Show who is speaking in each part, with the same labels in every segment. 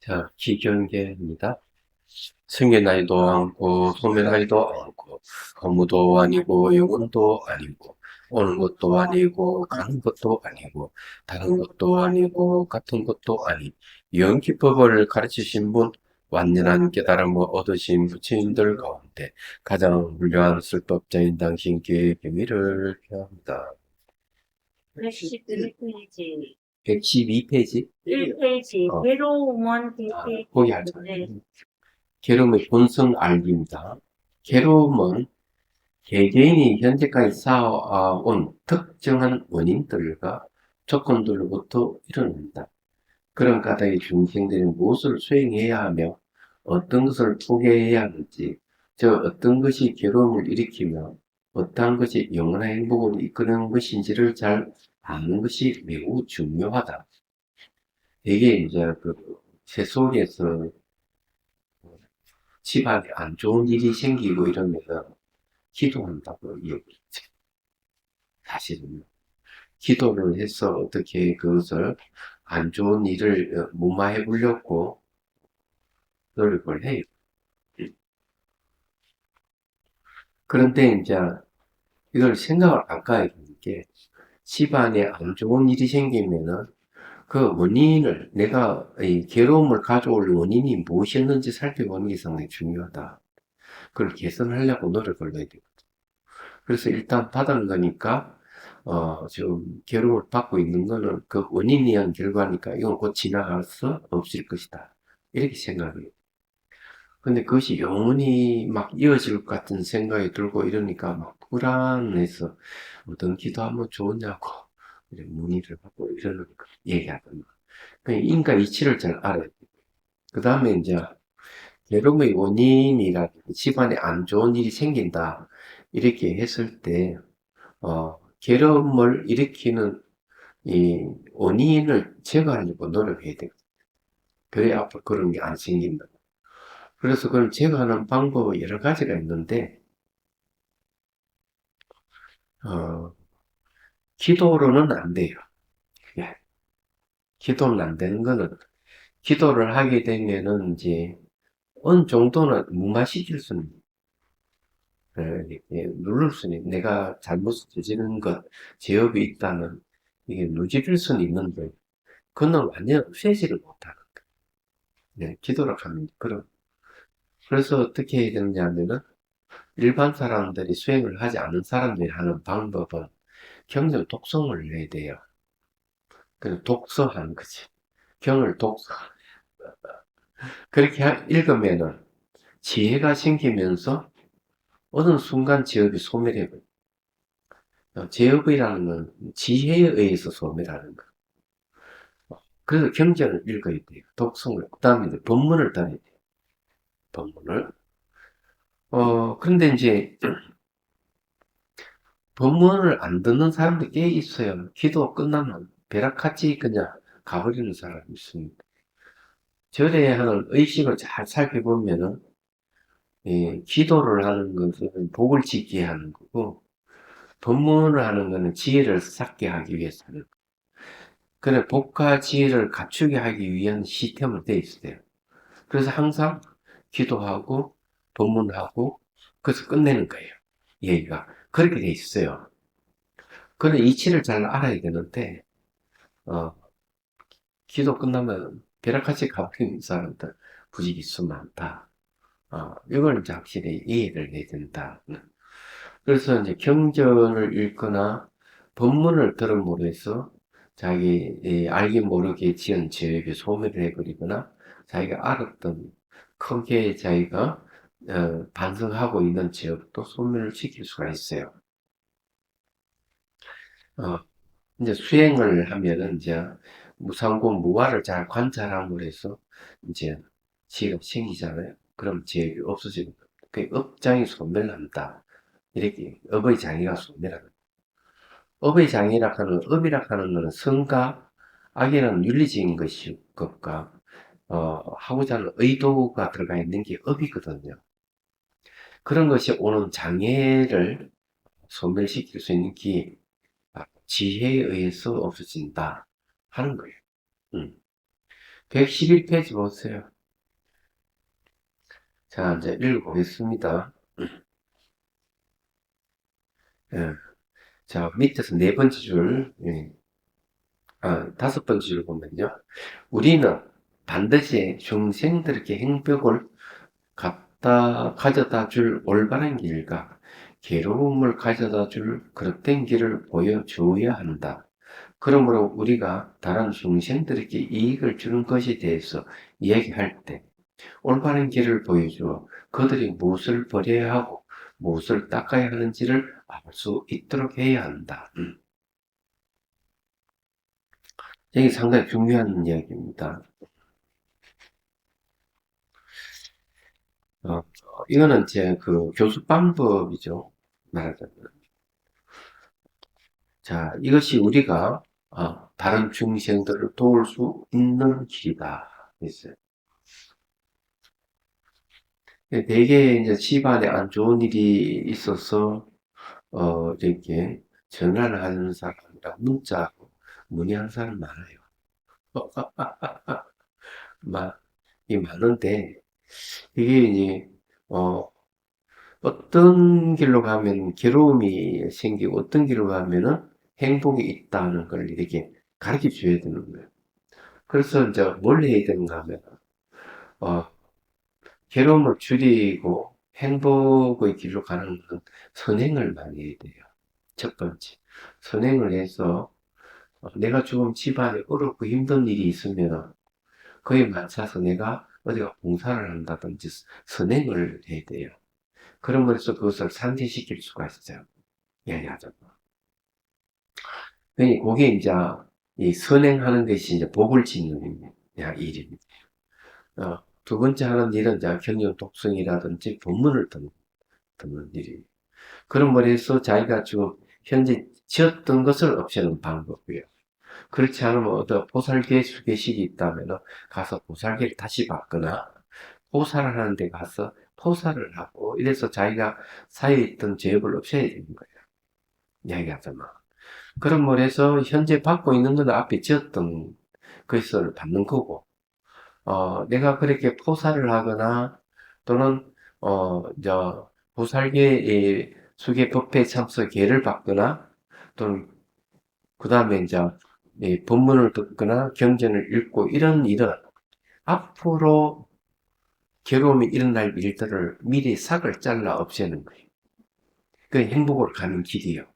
Speaker 1: 자, 기경계입니다. 승계나이도 않고, 소멸하지도 않고, 허무도 아니고, 영혼도 아니고, 오는 것도 아니고, 가는 것도 아니고, 다른 것도 아니고, 같은 것도 아닌, 영기법을 가르치신 분, 완전한 깨달음을 얻으신 부처님들 가운데 가장 훌륭한 설법자인 당신 교의 경위를 표합니다.
Speaker 2: 112페이지.
Speaker 1: 112페이지?
Speaker 2: 1페이지.
Speaker 1: 어,
Speaker 2: 괴로움은
Speaker 1: 거기 하자.
Speaker 2: 네.
Speaker 1: 괴로움의 본성 알기입니다. 괴로움은 개개인이 현재까지 쌓아온 특정한 원인들과 조건들로부터 일어납니다. 그런 까닭에 중생들이 무엇을 수행해야 하며 어떤 것을 포기해야 하는지, 저 어떤 것이 괴로움을 일으키며 어떠한 것이 영원한 행복을 이끄는 것인지를 잘 아는 것이 매우 중요하다. 이게 이제 그 세속에서 집안에 안 좋은 일이 생기고 이러면 기도한다고 얘기했지. 사실은 기도를 해서 어떻게 그것을 안 좋은 일을 무마해 보려고 노력을 해요. 그런데 이제 이걸 생각을 바꿔야 되는 게 집안에 안 좋은 일이 생기면은 그 원인을 내가 이 괴로움을 가져올 원인이 무엇이었는지 살펴보는 게 상당히 중요하다. 그걸 개선하려고 노력을 해야 되거든. 그래서 일단 받은 거니까 지금 괴로움을 받고 있는 거는 그 원인에 의한 결과니까 이건 곧 지나가서 없을 것이다. 이렇게 생각해요. 근데 그것이 영원히 막 이어질 것 같은 생각이 들고 이러니까 막 불안해서 어떤 기도하면 좋으냐고 이런 문의를 받고 이러는 거 얘기하던 거. 그 인과 이치를 잘 알아야 돼. 그 다음에 이제 괴로움의 원인이라 집안에 안 좋은 일이 생긴다. 이렇게 했을 때 괴로움을 일으키는 이 원인을 제거하려고 노력해야 돼요. 그래야 앞으로 그런 게 안 생긴다. 그래서 그걸 제거하는 방법은 여러 가지가 있는데, 어, 기도로는 안 돼요. 예. 기도는 안 되는 거는, 기도를 하게 되면은 이제 어느 정도는 무마시킬 수는, 누를 수는, 내가 잘못 저지른 것, 죄업이 있다는, 이게 누질 수는 있는데, 그건 완전 없애지를 못하는 거예요. 기도를 하면, 그런. 그래서 어떻게 해야 되느냐면은, 일반 사람들이 수행을 하지 않은 사람들이 하는 방법은 경전 독성을 해야 돼요. 그 독서하는 거지. 경을 독서. 그렇게 읽으면은 지혜가 생기면서 어느 순간 제업이 소멸해버려. 제업이라는 건 지혜에 의해서 소멸하는 거. 그래서 경전을 읽어야 돼요. 독성을. 그 다음에 이제 법문을 따야 돼요. 법문을. 근데 이제 법문을 안 듣는 사람들이 꽤 있어요. 기도 끝나면 벼락같이 그냥 가버리는 사람이 있습니다. 절에 하는 의식을 잘 살펴보면은, 기도를 하는 것은 복을 짓게 하는 거고, 법문을 하는 것은 지혜를 쌓게 하기 위해서 하는 거예요. 그래, 복과 지혜를 갖추게 하기 위한 시스템으로 되어 있어요. 그래서 항상 기도하고, 법문하고, 그래서 끝내는 거예요. 얘기가. 그렇게 돼 있어요. 그런 이치를 잘 알아야 되는데, 어, 기도 끝나면 벼락같이 가버리는 사람들 부지기수 많다. 이걸 이제 확실히 이해를 해야 된다. 그래서 이제 경전을 읽거나 법문을 들음으로 해서 자기 알게 모르게 지은 죄업이 소멸을 해버리거나 자기가 알았던 크게 자기가 반성하고 있는 죄업도 소멸을 시킬 수가 있어요. 어, 이제 수행을 하면은 이제 무상고 무화를 잘 관찰함으로 해서 이제 지혜가 생기잖아요. 그럼 지혜가 없어지는 거예요. 그 업장이 소멸한다. 이렇게 업의 장애가 소멸하는. 업의 장애라 하는 업이라 하는 것은 성과 악이라는 윤리적인 것과 하고자 하는 의도가 들어가 있는 게 업이거든요. 그런 것이 오는 장애를 소멸시킬 수 있는 게 지혜에 의해서 없어진다 하는 거예요. 음. 111페이지 보세요. 자, 이제 읽어보겠습니다. 예. 자, 밑에서 네 번째 줄, 다섯 번째 줄 보면요. 우리는 반드시 중생들에게 행복을 가져다 줄 올바른 길과 괴로움을 가져다 줄 그릇된 길을 보여주어야 한다. 그러므로 우리가 다른 중생들에게 이익을 주는 것에 대해서 이야기할 때 올바른 길을 보여주어 그들이 무엇을 버려야 하고 무엇을 닦아야 하는지를 알 수 있도록 해야 한다. 이게 상당히 중요한 이야기입니다. 어, 이거는 제 그 교수 방법이죠. 말하자면. 자, 이것이 우리가 다른 중생들을 도울 수 있는 길이다. 있어요. 대개 이제 집안에 안 좋은 일이 있어서 이렇게 전화를 하는 사람이랑 문자로 문의하는 사람 많아요. 많은데 이게 이제 어, 어떤 길로 가면 괴로움이 생기고 어떤 길로 가면은 행복이 있다는 걸 이렇게 가르쳐 줘야 되는 거예요. 그래서 이제 뭘 해야 되는가 하면 어, 괴로움을 줄이고 행복의 길로 가는 건 선행을 많이 해야 돼요. 첫 번째, 선행을 해서 내가 조금 집안에 어렵고 힘든 일이 있으면 그에 맞춰서 내가 어디가 봉사를 한다든지 선행을 해야 돼요. 그럼으로써 그것을 상쇄시킬 수가 있어요. 이야기하자면. 그게 이제 이 선행하는 것이 이제 복을 짓는 일입니다. 두 번째 하는 일은 이제 경영 독성이라든지 본문을 듣는 일이에요. 그럼으로 해서 자기가 지금 현재 지었던 것을 없애는 방법이에요. 그렇지 않으면 어떤 보살계 수계식이 있다면 가서 보살계를 다시 받거나 포살을 하는 데 가서 포살을 하고 이래서 자기가 사이에 있던 죄업을 없애야 되는 거예요. 이야기하자면. 그런 뭘 해서 현재 받고 있는 건 앞에 지었던 것을 받는 거고, 내가 그렇게 포살을 하거나 또는 이제 보살계의 수계 법회 참석 예를 받거나 또는 그 다음에 이제 이 본문을 듣거나 경전을 읽고 이런 일은 앞으로 괴로움이 일어날 일들을 미리 삭을 잘라 없애는 거예요. 그 행복으로 가는 길이요.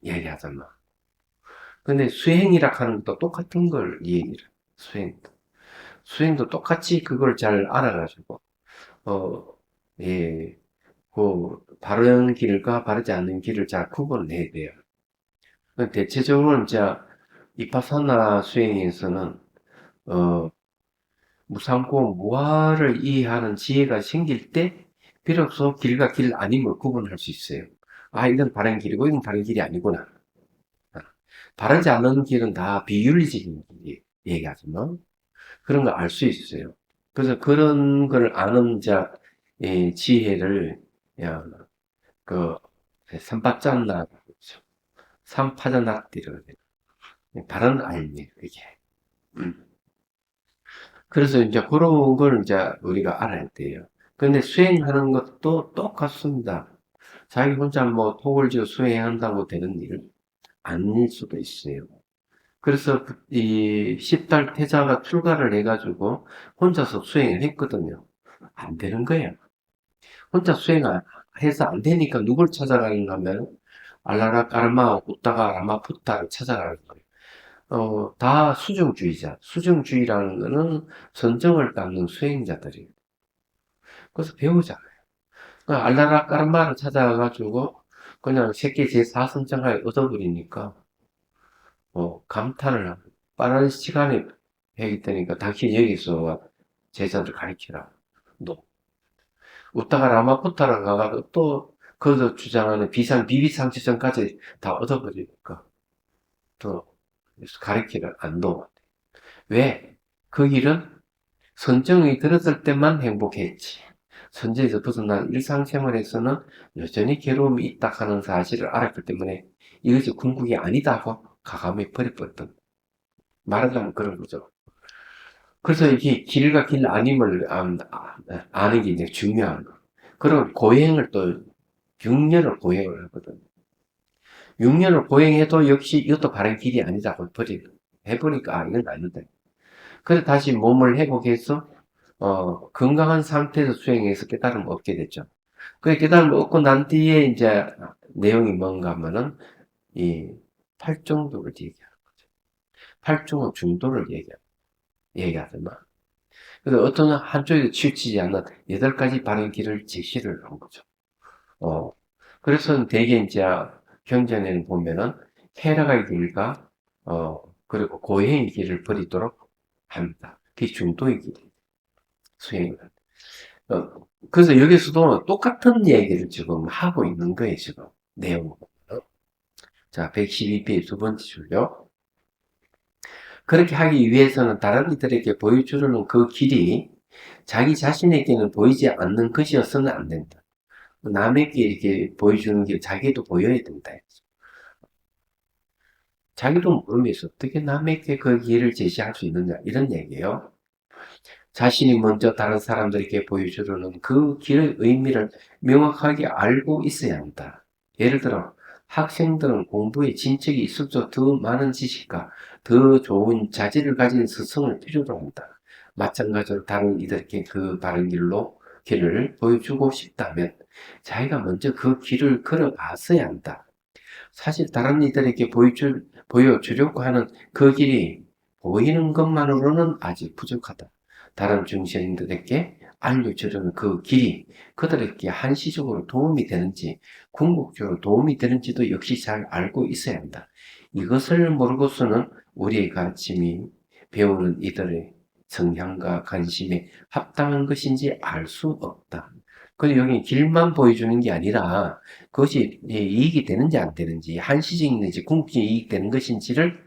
Speaker 1: 이야기하자면. 근데 수행이라 하는 것도 똑같은 걸 얘기를. 수행도. 수행도 똑같이 그걸 잘 알아가지고, 어, 예, 그, 바른 길과 바르지 않는 길을 잘 구분해야 돼요. 대체적으로 이제, 이파사나 수행에서는, 어, 무상고 무아를 이해하는 지혜가 생길 때 비로소 길과 길 아님을 구분할 수 있어요. 이건 바른 길이고 이건 바른 길이 아니구나. 바르지 않은 길은 다 비윤리적인 길 얘기하지만 그런 걸 알 수 있어요. 그래서 그런 걸 아는 자 지혜를 야, 그 삼파짠나 삼파자나띠를 바른 알미 이게. 그래서 이제 그런 걸 이제 우리가 알아야 돼요. 근데 수행하는 것도 똑같습니다. 자기 혼자 뭐 톡을 지어 수행한다고 되는 일 아닐 수도 있어요. 그래서 이 10달 태자가 출가를 해가지고 혼자서 수행을 했거든요. 안 되는 거예요. 혼자 수행을 해서 안 되니까 누굴 찾아가는가 하면 알라라 까르마 웃다가 라마푸타를 찾아가는 거예요. 다 수정주의자. 수정주의라는 거는 선정을 닦는 수행자들이에요. 그래서 배우잖아요. 그러니까 알라라 까르마를 찾아가가지고 그냥 새끼 제4선정하에 얻어버리니까 감탄을 하고 빠른 시간에 해야 되니까 당신 여기서 제자들 가르치라. 너 웃다가 라마푸타를 가가지고 또 거기서 주장하는 비비상지전까지 다 얻어버리니까 또 가르치를 안 도와. 왜? 그 길은 선정이 들었을 때만 행복했지. 선제에서 벗어난 일상생활에서는 여전히 괴로움이 있다 하는 사실을 알았기 때문에 이것이 궁극이 아니다고 가감해 버려버렸던 말하자면 그런 거죠. 그래서 이게 길과 길 아님을 아는 게 이제 중요한 거. 그리고 고행을 또 6년을 고행을 하거든. 6년을 고행해도 역시 이것도 바른 길이 아니다고 해보니까 이건 아니다. 그래서 다시 몸을 회복해서 건강한 상태에서 수행해서 깨달음을 얻게 됐죠. 그 깨달음을 얻고 난 뒤에 이제 내용이 뭔가 하면은 이 팔중도를 얘기하는 거죠. 팔중의 중도를 얘기하더만. 그래서 어떤 한쪽에 치우치지 않는 8가지 바른 길을 제시를 한 거죠. 어, 그래서 대개 이제 경전에는 보면은 테라가의 길과, 그리고 고행의 길을 버리도록 합니다. 그게 중도의 길이 수행을. 그래서 여기서도 똑같은 얘기를 지금 하고 있는 거예요, 지금. 내용은. 자, 112페이지 두 번째 줄요. 그렇게 하기 위해서는 다른 이들에게 보여주려는 그 길이 자기 자신에게는 보이지 않는 것이어서는 안 된다. 남에게 이렇게 보여주는 게 자기도 보여야 된다. 자기도 모르면서 어떻게 남에게 그 길을 제시할 수 있느냐, 이런 얘기예요. 자신이 먼저 다른 사람들에게 보여주려는 그 길의 의미를 명확하게 알고 있어야 한다. 예를 들어 학생들은 공부에 진척이 있을수록 더 많은 지식과 더 좋은 자질을 가진 스승을 필요로 한다. 마찬가지로 다른 이들에게 그 바른 길을 보여주고 싶다면 자기가 먼저 그 길을 걸어봤어야 한다. 사실 다른 이들에게 보여주려고 하는 그 길이 보이는 것만으로는 아직 부족하다. 다른 중생들에게 알려주려는 그 길이 그들에게 한시적으로 도움이 되는지 궁극적으로 도움이 되는지도 역시 잘 알고 있어야 한다. 이것을 모르고서는 우리의 가르침이 배우는 이들의 성향과 관심에 합당한 것인지 알 수 없다. 그리고 여기 길만 보여주는 게 아니라 그것이 이익이 되는지 안 되는지, 한시적인지 궁극적인 이익 되는 것인지를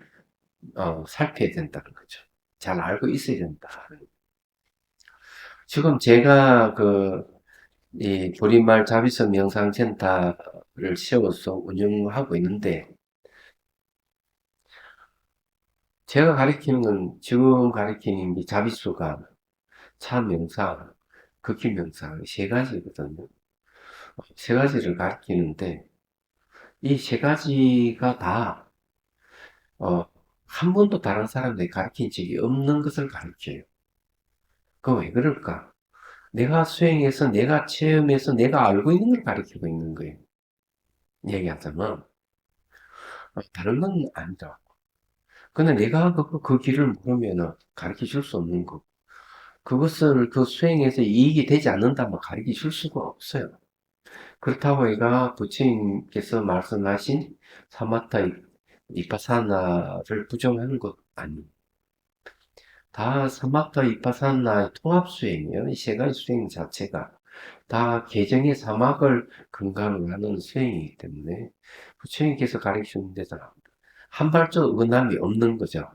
Speaker 1: 살펴야 된다는 거죠. 잘 알고 있어야 된다. 지금 제가 이 조림말 자비성 명상센터를 세워서 운영하고 있는데, 제가 가르치는 건, 지금 가르치는 게 자비수가 참명상, 극기명상 세 가지거든요. 세 가지를 가르치는데, 이 세 가지가 다, 한 번도 다른 사람들이 가르친 적이 없는 것을 가르쳐요. 그 왜 그럴까? 내가 수행해서, 내가 체험해서, 내가 알고 있는 걸 가르치고 있는 거예요. 얘기하자면, 다른 건 아니다. 근데 내가 그 길을 모르면 가르쳐 줄 수 없는 거. 그것을 그 수행해서 이익이 되지 않는다면 가르쳐 줄 수가 없어요. 그렇다고 얘가 부처님께서 말씀하신 사마타 이파사나를 부정하는 것 아니에요. 다 사마타 이파사나의 통합 수행이에요. 이 세 가지 수행 자체가 다 개정의 사막을 근간으로 하는 수행이기 때문에 부처님께서 가르치는 데서 한 발짝 어긋남이 없는 거죠.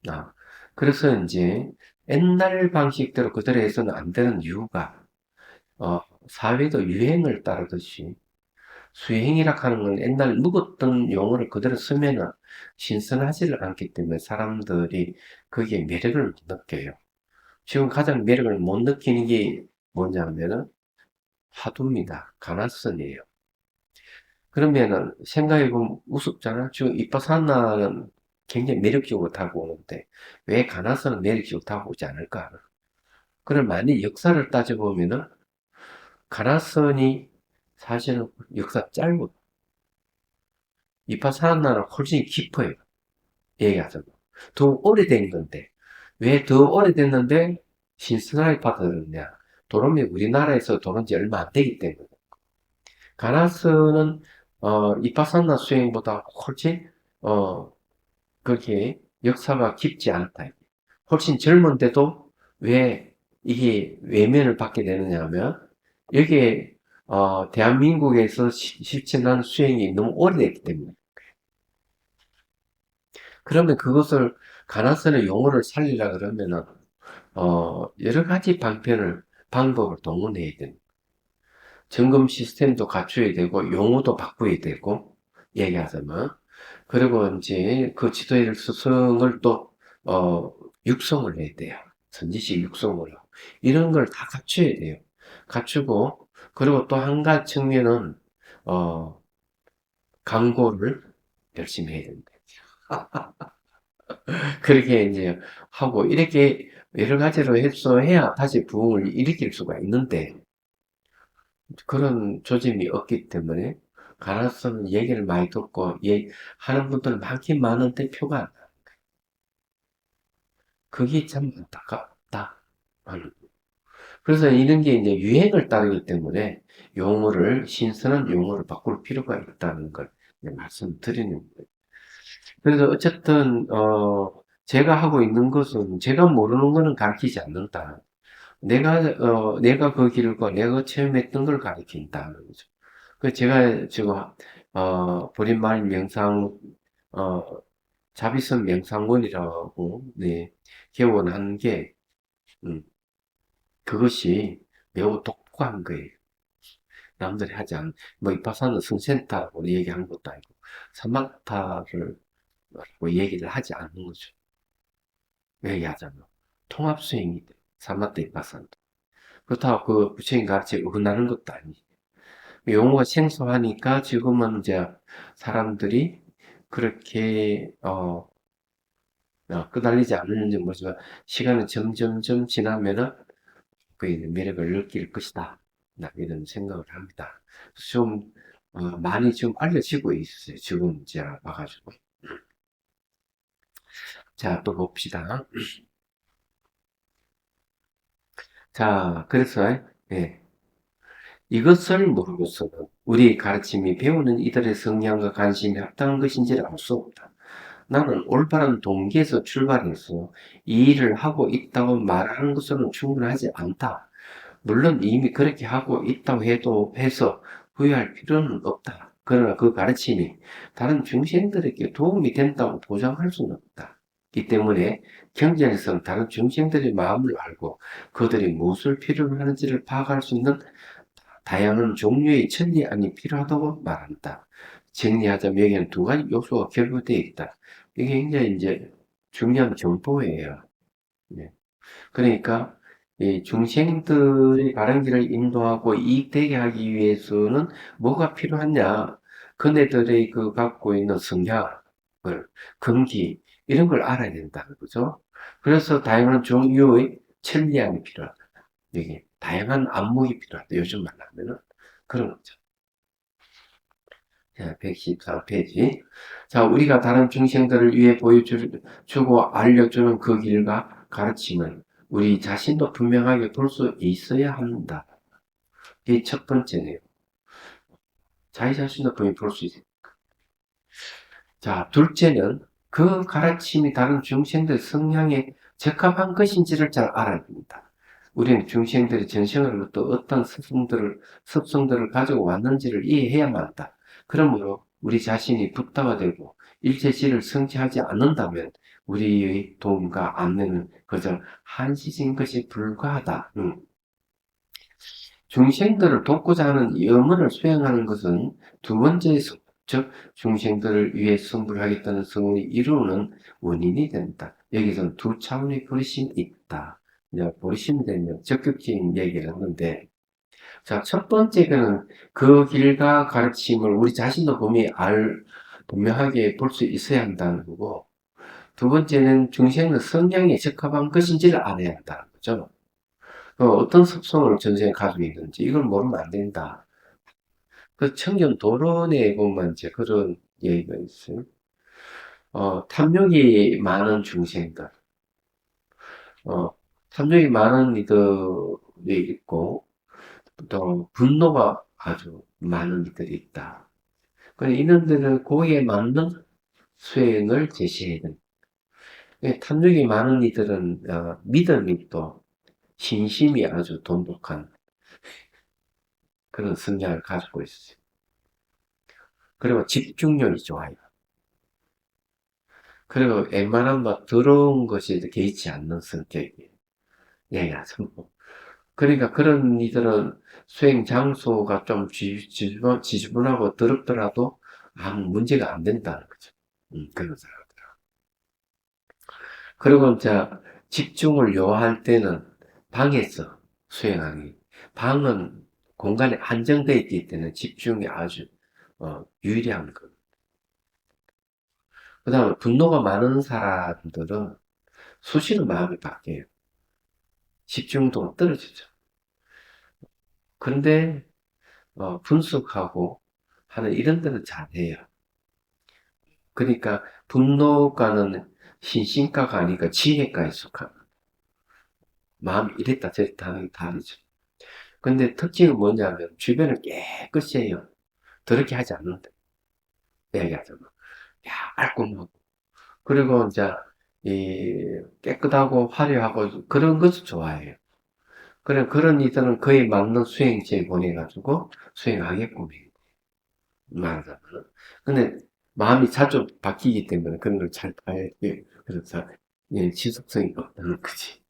Speaker 1: 아, 그래서 이제 옛날 방식대로 그대로 해서는 안 되는 이유가 사회도 유행을 따르듯이 수행이라 하는 건 옛날 묵었던 용어를 그대로 쓰면은 신선하지를 않기 때문에 사람들이 거기에 매력을 못 느껴요. 지금 가장 매력을 못 느끼는 게 뭐냐면은 화두입니다. 가나선이에요. 그러면은 생각해보면 우습잖아. 지금 이빠사나는 굉장히 매력적으로 타고 오는데 왜 가나선은 매력적으로 타고 오지 않을까? 그럼 만약 역사를 따져보면은 가나선이 사실은 역사 짧고 이파사나는 훨씬 깊어요. 얘기하자면. 더 오래된 건데 왜 더 오래됐는데 신선하게 받아들였냐? 도름이 우리나라에서 도른 지 얼마 안 되기 때문에. 가나스는 이파사나 수행보다 훨씬 그렇게 역사가 깊지 않다. 훨씬 젊은데도 왜 이게 외면을 받게 되느냐 하면 여기에 대한민국에서 실천한 수행이 너무 오래됐기 때문에. 그러면 그것을 가나선의 용어를 살리려 그러면은 여러 가지 방법을 동원해야 됩니다. 점검 시스템도 갖춰야 되고 용어도 바꿔야 되고 얘기하자면 그리고 이제 그 지도일 스승을 또 육성을 해야 돼요. 선지식 육성을 하고, 이런 걸 다 갖춰야 돼요. 갖추고, 그리고 또 한 가지 측면은, 광고를 열심히 해야 된다. 그렇게 이제 하고, 이렇게 여러 가지로 해서 해야 다시 부흥을 일으킬 수가 있는데, 그런 조짐이 없기 때문에, 가능성은 얘기를 많이 듣고, 하는 분들 많긴 많은데 표가 안 나. 그게 참 안타깝다. 그래서 이런 게 이제 유행을 따르기 때문에 신선한 용어를 바꿀 필요가 있다는 걸 이제 말씀드리는 거예요. 그래서 어쨌든, 제가 하고 있는 것은 제가 모르는 거는 가르치지 않는다. 내가 그 길을 가, 내가 체험했던 걸 가르친다는 거죠. 그 제가 지금, 버린말 명상, 어, 자비성 명상원이라고, 네, 개원한 게, 음, 그것이 매우 독특한 거예요. 남들이 하지 않은, 뭐, 이파사는 승센타라고 얘기하는 것도 아니고, 사마타를 뭐 얘기를 하지 않는 거죠. 얘기하자면. 통합 스윙이 돼. 사마타 이파사는. 그렇다고 그 부처님 가르치 어긋나는 것도 아니지. 용어가 생소하니까 지금은 이제 사람들이 그렇게, 끄달리지 않는지 모르지만, 시간이 점점점 지나면은 그 매력을 느낄 것이다. 나 이런 생각을 합니다. 좀 많이 좀 알려지고 있어요. 지금 제가 봐가지고. 자, 또 봅시다. 자, 그래서 예, 이것을 모르고서는 우리 가르침이 배우는 이들의 성향과 관심이 합당한 것인지를 알 수 없다. 나는 올바른 동기에서 출발해서 이 일을 하고 있다고 말하는 것으로는 충분하지 않다. 물론 이미 그렇게 하고 있다고 해서 후회할 필요는 없다. 그러나 그 가르침이 다른 중생들에게 도움이 된다고 보장할 수는 없다. 이 때문에 경전에서는 다른 중생들의 마음을 알고 그들이 무엇을 필요로 하는지를 파악할 수 있는 다양한 종류의 천리안이 필요하다고 말한다. 정리하자면 여기는 두 가지 요소가 결부되어 있다. 이게 굉장히 이제 중요한 정보예요. 네. 그러니까 이 중생들의 바른 길을 인도하고 이익되게 하기 위해서는 뭐가 필요하냐? 그네들의 그 갖고 있는 성향을, 근기 이런 걸 알아야 된다는 거죠. 그래서 다양한 종류의 천리안이 필요하다. 여기 다양한 안목이 필요하다. 요즘 말하면은 그런 거죠. 자, 114페이지. 자, 우리가 다른 중생들을 위해 보여주고 알려주는 그 길과 가르침을 우리 자신도 분명하게 볼 수 있어야 한다. 이게 첫 번째네요. 자기 자신도 분명히 볼 수 있어요. 자, 둘째는 그 가르침이 다른 중생들 성향에 적합한 것인지를 잘 알아야 됩니다. 우리는 중생들이 전생으로부터 어떤 습성들을 가지고 왔는지를 이해해야만 한다. 그러므로 우리 자신이 붓다가 되고 일체질을 성취하지 않는다면 우리의 도움과 안내는 그저 한시적인 것이 불과하다. 중생들을 돕고자 하는 염원을 수행하는 것은 두 번째 즉 중생들을 위해 성불하겠다는 성원이 이루는 원인이 된다. 여기서는 두 차원의 버리심이 있다. 이제 버리심에 대한 적극적인 얘기를 했는데, 자, 첫 번째는 그 길과 가르침을 우리 자신도 분명하게 볼 수 있어야 한다는 거고, 두 번째는 중생의 성향에 적합한 것인지를 알아야 한다는 거죠. 어떤 습성을 전생에 가지고 있는지 이걸 모르면 안 된다. 그 청년 도론에 보면 이제 그런 얘기가 있어요. 탐욕이 많은 중생들, 어, 탐욕이 많은 이들이 있고, 또 분노가 아주 많은 이들이 있다. 그래서 이놈들은 거기에 맞는 수행을 제시해야 된다. 탐욕이 많은 이들은 믿음이 또 신심이 아주 돈독한 그런 성향을 가지고 있어요. 그리고 집중력이 좋아요. 그리고 웬만한 막 더러운 것이 개의치 않는 성격이에요. 얘가서 그러니까 그런 이들은 수행 장소가 좀 지저분하고 더럽더라도 아무 문제가 안 된다는 거죠. 그런 사람들. 그리고 이제 집중을 요할 때는 방에서 수행하기. 방은 공간이 한정되어 있기 때문에 집중이 아주 유리한 것. 그 다음에 분노가 많은 사람들은 수시로 마음이 바뀌어요. 집중도가 떨어지죠. 그런데 분석하고 하는 이런 데는 잘해요. 그러니까 분노가는 신신가가 아니라 지혜가에 속한 마음이 이랬다 저랬다 하는 게 다르죠. 근데 특징은 뭐냐면 주변을 깨끗이 해요. 더럽게 하지 않는다. 얘기하자면. 야, 깔끔하고. 그리고 이제 이 깨끗하고 화려하고 그런 것을 좋아해요. 그런 이들은 그에 맞는 수행지에 보내가지고 수행하게끔 해요. 말하자면. 근데 마음이 자주 바뀌기 때문에 그런 걸 잘 봐야 돼요. 그래서 지속성이 없다는 거지.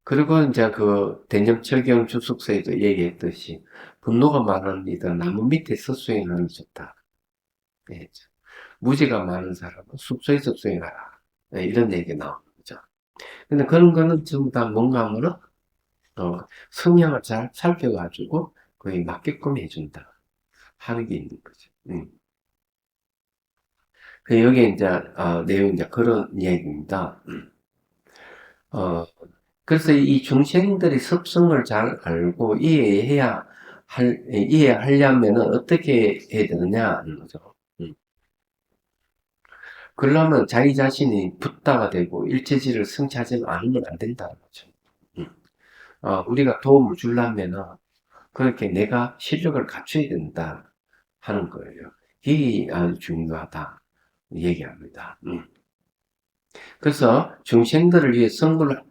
Speaker 1: 그리고 이제 그 대념철경 주숙서에도 얘기했듯이 분노가 많은 이들 나무 밑에서 수행하는 게 좋다. 예, 무지가 많은 사람은 숲속에서 수행하라. 예, 이런 얘기 나오는 거죠. 근데 그런 거는 전부 다 뭔가 하면은 성향을 잘 살펴가지고 그에 맞게끔 해준다 하는 게 있는 거죠. 여기에 이제 내용 이제 그런 이야기입니다. 어, 그래서 이 중생들의 습성을 잘 알고 이해하려면 어떻게 해야 되느냐 하는 거죠. 그러려면 자기 자신이 붓다가 되고 일체질을 성취하지 않으면 안 된다는 거죠. 음. 우리가 도움을 주려면은 그렇게 내가 실력을 갖춰야 된다 하는 거예요. 이게 아주 중요하다 얘기합니다. 그래서 중생들을 위해 선물을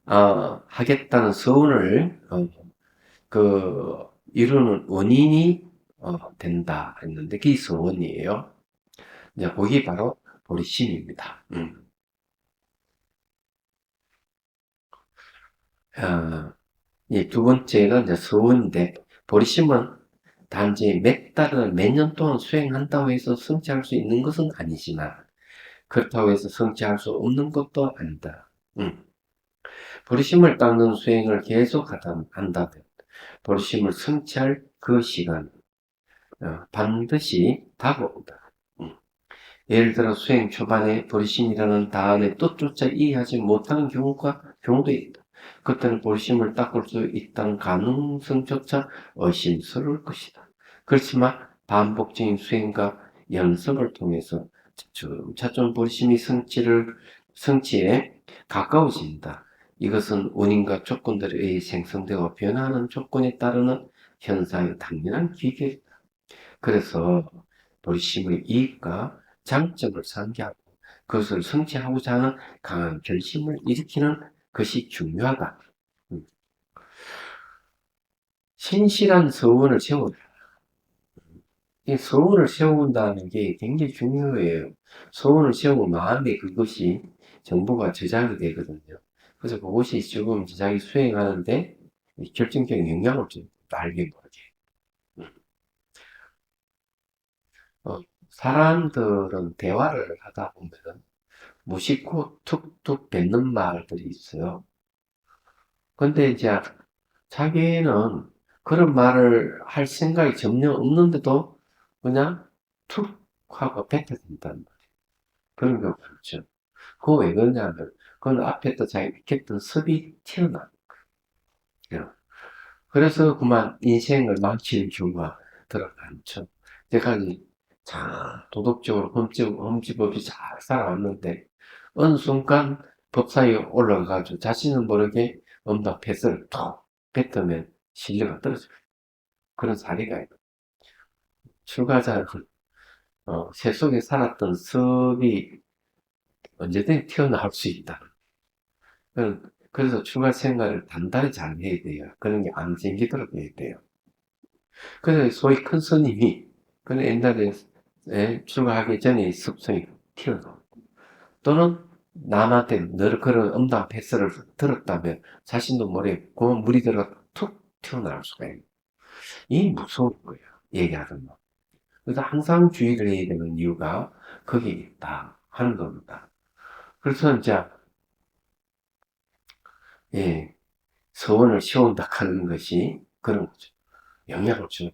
Speaker 1: 하겠다는 서운을 이루는 원인이 된다 했는데 그게 서원이에요. 이제 그게 바로 보리심입니다. 이 두 번째가 이제 서원인데 보리심은 단지 몇 달을 몇 년 동안 수행한다고 해서 성취할 수 있는 것은 아니지만 그렇다고 해서 성취할 수 없는 것도 아니다. 보리심을 닦는 수행을 계속 한다면 보리심을 성취할 그 시간 반드시 다가온다. 예를 들어 수행 초반에 보리심이라는 단어의 뜻조차 이해하지 못하는 경우도 있다. 그때는 보리심을 닦을 수 있다는 가능성조차 의심스러울 것이다. 그렇지만 반복적인 수행과 연습을 통해서 차츰 보리심이 성취에 가까워진다. 이것은 원인과 조건들에 의해 생성되고 변화하는 조건에 따르는 현상의 당연한 기계이다. 그래서 보리심의 이익과 장점을 상기하고 그것을 성취하고자 하는 강한 결심을 일으키는 것이 중요하다. 신실한 서원을 세워라. 이 서원을 세운다는 게 굉장히 중요해요. 서원을 세우고 마음에 그것이 정보가 저장이 되거든요. 그래서 그것이 조금 자기 수행하는데 결정적인 영향을 좀 알게 모르게. 사람들은 대화를 하다 보면 무심코 툭툭 뱉는 말들이 있어요. 근데 이제 자기는 그런 말을 할 생각이 전혀 없는데도 그냥 툭 하고 뱉어진단 말이에요. 그런 경우가 많죠. 그거 왜 그러냐면 그건 앞에 또 자기 익혔던 습이 튀어나와요. 그래서 그만 인생을 망치는 경우가 들어가죠. 제가 참 도덕적으로 흠집 없이 잘 살아왔는데 어느 순간 법사위에 올라가가지고 자신은 모르게 엄다 패스를 톡 뱉으면 실력이 떨어져요. 그런 사례가 있어요. 출가자는 새 속에 살았던 습이 언제든지 튀어나올 수 있다. 그래서 출가 생활을 단단히 잘 해야 돼요. 그런 게 안 생기도록 해야 돼요. 그래서 소위 큰 스님이 그 옛날에 출가하기 전에 습성이 튀어나오고 또는 남한테 늘 그런 엄당 패스를 들었다면 자신도 모르게 그 물이 들어 툭 튀어나올 수가 있는 이 무서운 거예요. 얘기하는 거. 그래서 항상 주의를 해야 되는 이유가 거기에 있다 하는 겁니다. 그래서 이제 예, 서원을 세운다 하는 것이 그런 거죠. 영향을 주는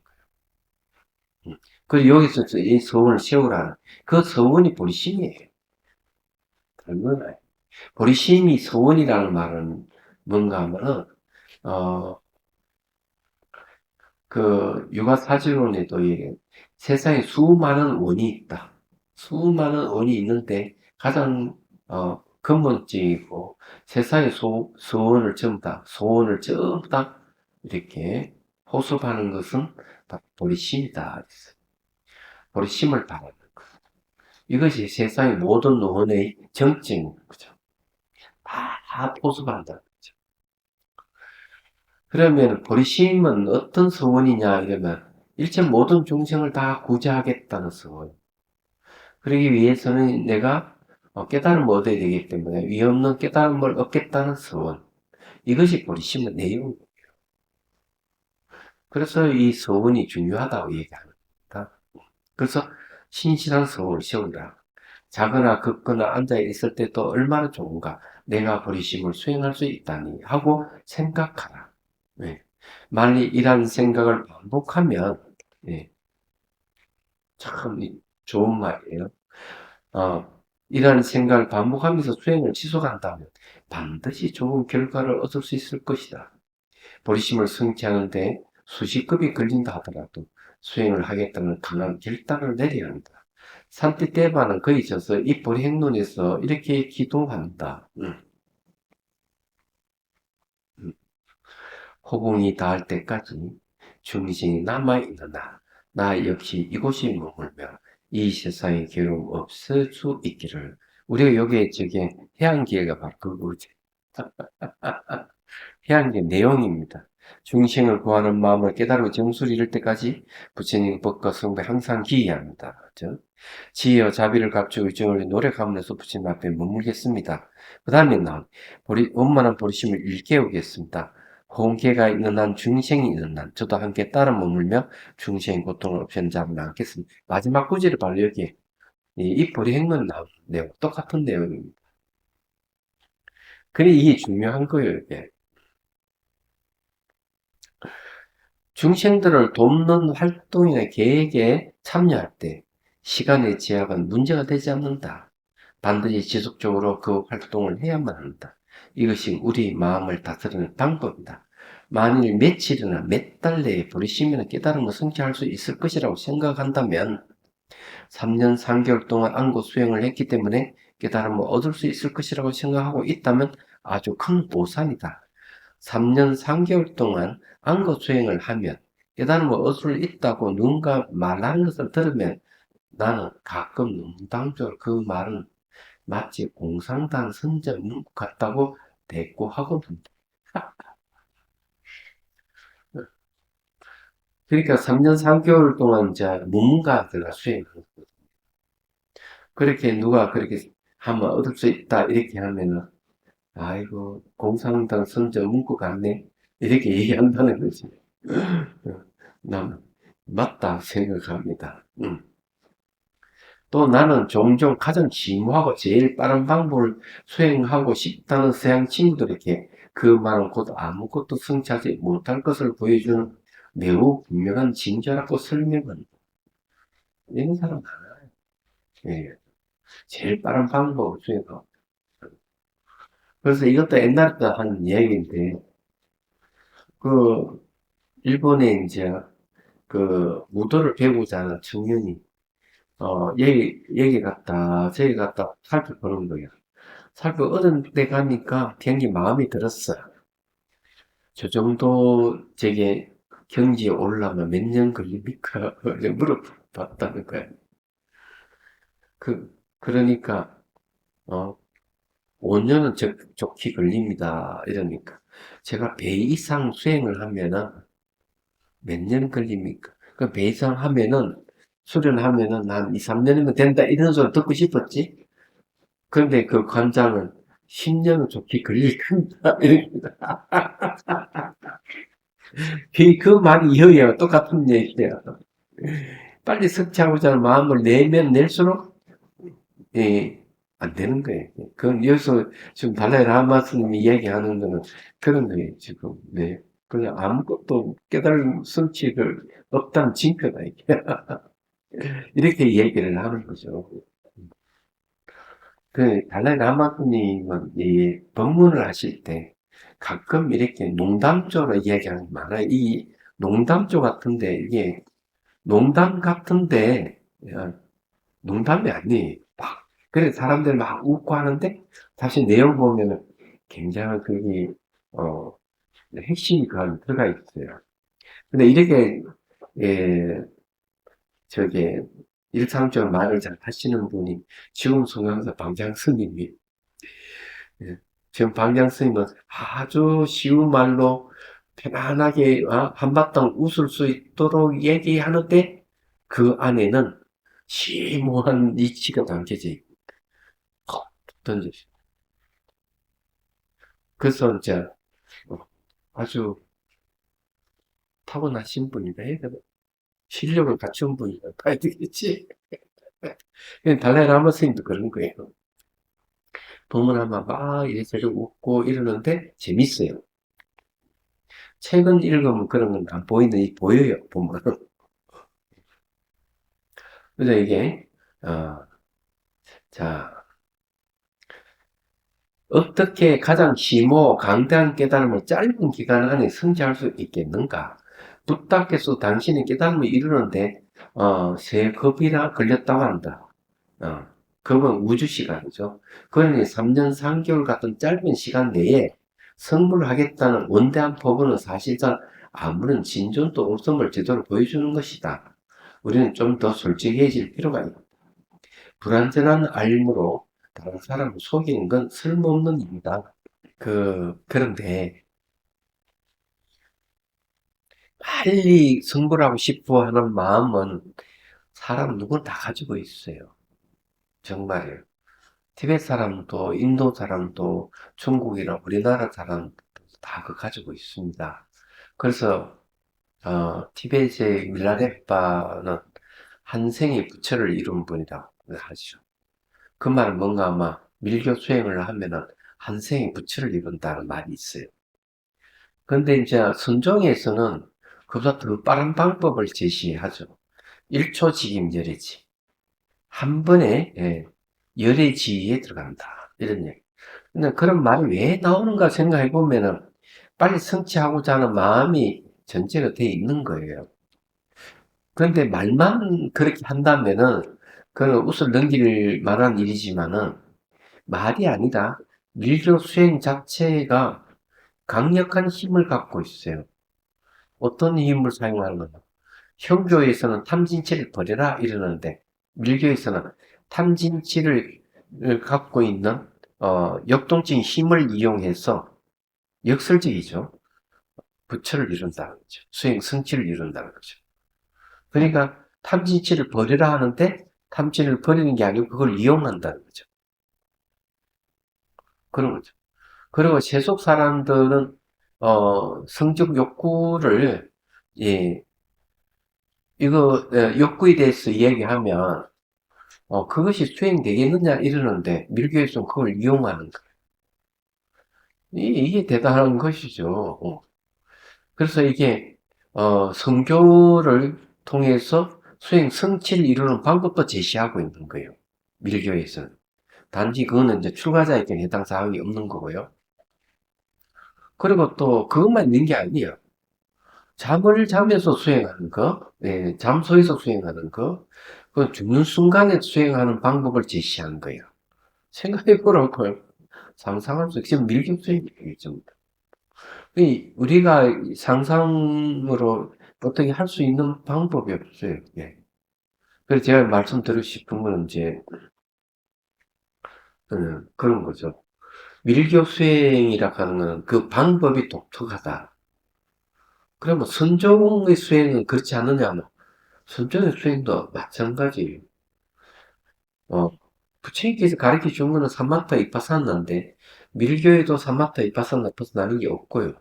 Speaker 1: 거예요. 그리고 여기서 이 서원을 세우라는 그 서원이 보리심이에요. 다른 건 아니에요. 보리심이 서원이라는 말은 뭔가 하면은, 어, 그 육아사지론에도 세상에 수많은 원이 있다. 수많은 원이 있는데 가장 근본적이고 세상의 소원을 전부 다 이렇게 호sob하는 것은 바로 보리심이다. 보리심을 바라는 것. 이것이 세상의 모든 원의 정증인 거죠. 다 호sob한다는 거죠. 그러면 보리심은 어떤 소원이냐 이러면 일체 모든 중생을 다 구제하겠다는 소원. 그러기 위해서는 내가 깨달음을 얻어야 되기 때문에 위 없는 깨달음을 얻겠다는 소원. 이것이 보리심의 내용입니다. 그래서 이 소원이 중요하다고 얘기합니다. 그래서 신실한 소원을 세운다. 자거나 걷거나 앉아 있을 때도 얼마나 좋은가. 내가 보리심을 수행할 수 있다니 하고 생각하라. 네. 만일 이런 생각을 반복하면 네. 참 좋은 말이에요. 이런 생각을 반복하면서 수행을 지속한다면 반드시 좋은 결과를 얻을 수 있을 것이다. 보리심을 성취하는데 수십급이 걸린다 하더라도 수행을 하겠다는 강한 결단을 내려야 한다. 산띠떼바는 거기 있어서 이 보리행론에서 이렇게 기도한다. 호봉이 닿을 때까지 중생이 남아있는 나 역시 이곳에 머물며 이 세상에 괴로움 없을 수 있기를. 우리가 여기에 저게 해안기회가 바로 그거지. 해안기의 내용입니다. 중생을 구하는 마음을 깨달고 정수를 이룰 때까지 부처님 법과 성배 항상 기이합니다. 그렇죠? 지혜와 자비를 갖추고 의정을 노력하면서 부처님 앞에 머물겠습니다. 그 다음에 난 원만한 보리심을 일깨우겠습니다. 홍계가 있는 한 중생이 있는 한 저도 함께 따라 머물며 중생의 고통을 없앤자면 않겠습니다. 마지막 구절이 바로 여기에 이 보리행론 나오는 내용 똑같은 내용입니다. 그래 이게 중요한 거예요. 이게. 중생들을 돕는 활동이나 계획에 참여할 때 시간의 제약은 문제가 되지 않는다. 반드시 지속적으로 그 활동을 해야만 한다. 이것이 우리 마음을 다스리는 방법이다. 만일 며칠이나 몇 달 내에 보리심이나 깨달음을 성취할 수 있을 것이라고 생각한다면 3년 3개월 동안 안고 수행을 했기 때문에 깨달음을 얻을 수 있을 것이라고 생각하고 있다면 아주 큰 오산이다. 3년 3개월 동안 안고 수행을 하면 깨달음을 얻을 수 있다고 누군가 말하는 것을 들으면 나는 가끔 농담적으로 그 말은 마치 공상당 선전 같다고 대꾸하거든요. 그러니까 3년 3개월 동안 이제 문문가들과 수행을 했거든요. 그렇게 누가 그렇게 하면 얻을 수 있다 이렇게 하면은 아이고 공상당 선전 문구 같네 이렇게 얘기한다는 거지. 난 맞다 생각합니다. 또 나는 종종 가장 지무하고 제일 빠른 방법을 수행하고 싶다는 서양 친구들에게 그 말은 곧 아무것도 성취하지 못할 것을 보여주는 매우 분명한 징조라고 설명은 이런 사람 많아요. 예. 제일 빠른 방법을 수행하고. 그래서 이것도 옛날부터 하는 이야기인데, 그, 일본에 이제, 그, 무도를 배우고자 하는 청년이, 여기 갔다, 저기 갔다 살펴보는 거예요. 어떤 데 가니까 굉장히 마음이 들었어요. 저 정도, 저게, 경지에 올라면 몇 년 걸립니까? 물어봤다는 거예요. 그러니까, 5년은 좋게 걸립니다. 이러니까. 제가 배 이상 수행을 하면은 몇 년 걸립니까? 그 배 이상 하면은, 수련하면은 한 2, 3년이면 된다. 이런 소리 듣고 싶었지? 그런데 그 관장은 10년은 좋게 걸릴 겁니다. 이럽니다. 그 말이 이어야 똑같은 얘기예요. 빨리 성취하고자 하는 마음을 내면 낼수록, 예, 안 되는 거예요. 그럼 여기서 지금 달라이 라마 스님이 이야기하는 거는 그런 거예요, 지금. 네. 그냥 아무것도 깨달은 성취를 없다는 징표다, 이게. 이렇게 얘기를 하는 거죠. 그 달라이 라마 스님은 이 법문을 하실 때 가끔 이렇게 농담조로 이야기하는 게 많아요. 이 농담조 같은데, 이게 농담 같은데, 농담이 아니에요. 막, 그래, 사람들 막 웃고 하는데, 사실 내용 보면은 굉장히 그게, 어, 핵심이 그 안에 들어가 있어요. 근데 이렇게, 예, 저게, 일상적으로 말을 잘 하시는 분이, 지금 성향사 방장 스님이, 예, 지금 방장 스님은 아주 쉬운 말로 편안하게, 한바탕 웃을 수 있도록 얘기하는데, 그 안에는 심오한 이치가 담겨져 있고, 던져요. 그래서 이제 어, 아주 타고나신 분이다 해야 되나? 실력을 갖춘 분이다 봐야 되겠지. 달라이 라마 스님도 그런 거예요. 법문하면 막 이래저래 웃고 이러는데 재밌어요. 책은 읽으면 그런 건 안 보이는, 보여요, 보면. 그래서 이게, 어, 자, 어떻게 가장 심오, 강대한 깨달음을 짧은 기간 안에 성취할 수 있겠는가? 부탁해서 당신의 깨달음을 이루는데, 세 겁이나 걸렸다고 한다. 어, 그건 우주 시간이죠. 그러니 3년 3개월 같은 짧은 시간 내에 성불하겠다는 원대한 포부는 사실상 아무런 진전도 없음을 제대로 보여주는 것이다. 우리는 좀 더 솔직해질 필요가 있다. 불완전한 알무로 다른 사람을 속이는 건 쓸모없는 일이다. 그런데 빨리 성불하고 싶어 하는 마음은 사람 누구나 다 가지고 있어요. 정말이에요. 티베트 사람도, 인도 사람도, 중국이나 우리나라 사람도 다 그 가지고 있습니다. 그래서, 티베트의 밀라레빠는 한 생의 부처를 이룬 분이라고 하죠. 그 말은 뭔가 아마 밀교 수행을 하면은 한 생의 부처를 이룬다는 말이 있어요. 근데 이제 선종에서는 그보다 더 빠른 방법을 제시하죠. 1초 직임 열애지. 한 번에, 열의 지위에 들어간다. 이런 얘기. 근데 그런 말이 왜 나오는가 생각해 보면은 빨리 성취하고자 하는 마음이 전제가 돼 있는 거예요. 그런데 말만 그렇게 한다면은 그건 웃을 넘길 만한 일이지만은 말이 아니라 밀교 수행 자체가 강력한 힘을 갖고 있어요. 어떤 힘을 사용하는 거냐? 형교에서는 탐진치를 버려라 이러는데 밀교에서는 탐진치를 갖고 있는 역동적인 힘을 이용해서 역설적이죠. 부처를 이룬다는 거죠. 수행 성취를 이룬다는 거죠. 그러니까 탐진치를 버리라 하는데 탐진을 버리는 게 아니고 그걸 이용한다는 거죠. 그런 거죠. 그리고 세속 사람들은 성적 욕구를 예, 이거 욕구에 대해서 이야기하면 그것이 수행되겠느냐 이러는데 밀교에서는 그걸 이용하는 거예요. 이게 대단한 것이죠. 그래서 이게 성교를 통해서 수행 성취를 이루는 방법도 제시하고 있는 거예요. 밀교에서는. 단지 그거는 이제 출가자에게 해당 사항이 없는 거고요. 그리고 또 그것만 있는 게 아니에요. 잠을 자면서 수행하는 거, 잠소에서 수행하는 거, 그 죽는 순간에 수행하는 방법을 제시한 거예요. 생각해보라고요. 상상할 수 없이 밀교 수행이겠죠. 우리가 상상으로 어떻게 할 수 있는 방법이 없어요. 예. 그래서 제가 말씀드리고 싶은 건 이제 그런 거죠. 밀교 수행이라 하는 건 그 방법이 독특하다. 그러면 선종의 수행은 그렇지 않느냐? 선종의 수행도 마찬가지예요. 어, 부처님께서 가르쳐 준 거는 사마타 이파사나인데 밀교에도 사마타 이파사나 벗어나는 게 없고요.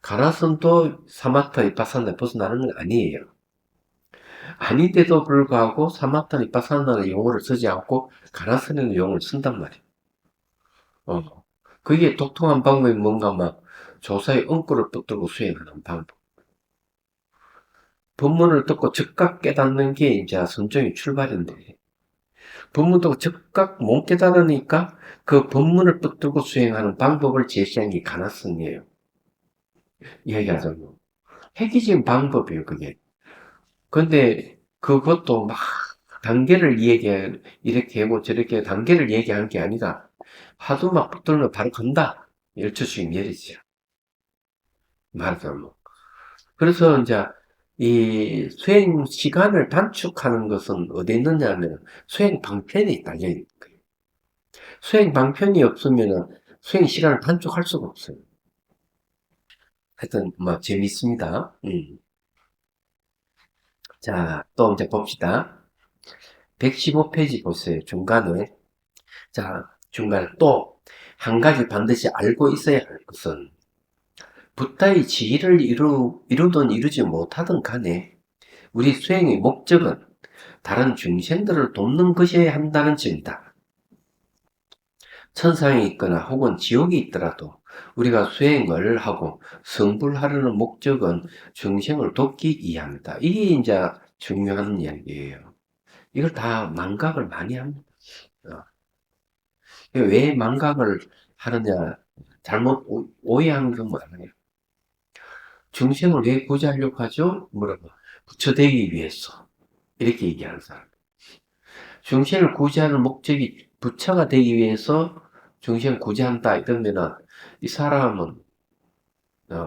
Speaker 1: 가나선도 사마타 이파사나 벗어나는 건 아니에요. 아닌데도 불구하고 사마타나 이빠사나라는 용어를 쓰지 않고 가나스라는 용어를 쓴단 말이에요. 그게 독특한 방법이 뭔가 막 조사의 엉꾸를 붙들고 수행하는 방법. 법문을 듣고 즉각 깨닫는 게 이제 선정의 출발인데, 법문 듣고 즉각 못 깨달으니까 그 법문을 붙들고 수행하는 방법을 제시한 게 가르침이에요. 이야기하자면. 획기적인 방법이에요, 그게. 근데 그것도 막 단계를 이렇게 하고 저렇게 단계를 얘기하는 게 아니라 하도 막 붙들면 바로 간다. 열처수익 내리지. 말하자면. 그래서 이제 이 수행 시간을 단축하는 것은 어디 있느냐 하면 수행 방편이 달려 있는 거예요. 수행 방편이 없으면 수행 시간을 단축할 수가 없어요. 하여튼 뭐 재밌습니다. 자, 또 이제 봅시다. 115페이지 보세요. 중간에. 자, 중간에 또 한 가지 반드시 알고 있어야 할 것은 붓다의 지위를 이루든 이루지 못하든 간에 우리 수행의 목적은 다른 중생들을 돕는 것이어야 한다는 점이다. 천상에 있거나 혹은 지옥에 있더라도 우리가 수행을 하고 성불하려는 목적은 중생을 돕기 위함이다. 이게 이제 중요한 이야기예요. 이걸 다 망각을 많이 합니다. 왜 망각을 하느냐, 잘못 오해하는 건 뭐냐면 중생을 왜 구제하려고 하죠? 뭐라고? 부처되기 위해서. 이렇게 얘기하는 사람. 중생을 구제하는 목적이 부처가 되기 위해서 중생을 구제한다 이러면은 이 사람은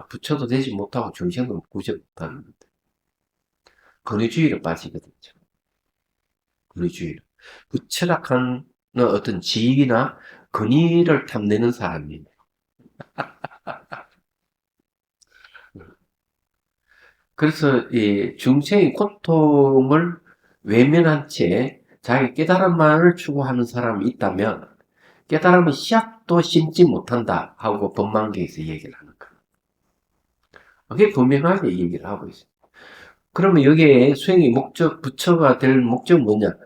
Speaker 1: 부처도 되지 못하고 중생도 구제 못하는 권위주의로 빠지거든요. 권위주의로. 부처락하는 어떤 지위나 권위를 탐내는 사람이에요. 그래서 이 중생의 고통을 외면한 채 자기 깨달음만을 추구하는 사람이 있다면 깨달음은 씨앗도 심지 못한다 하고 법망계에서 얘기를 하는 거예요. 그게 분명하게 얘기를 하고 있어요. 그러면 여기에 수행의 목적, 부처가 될 목적은 뭐냐?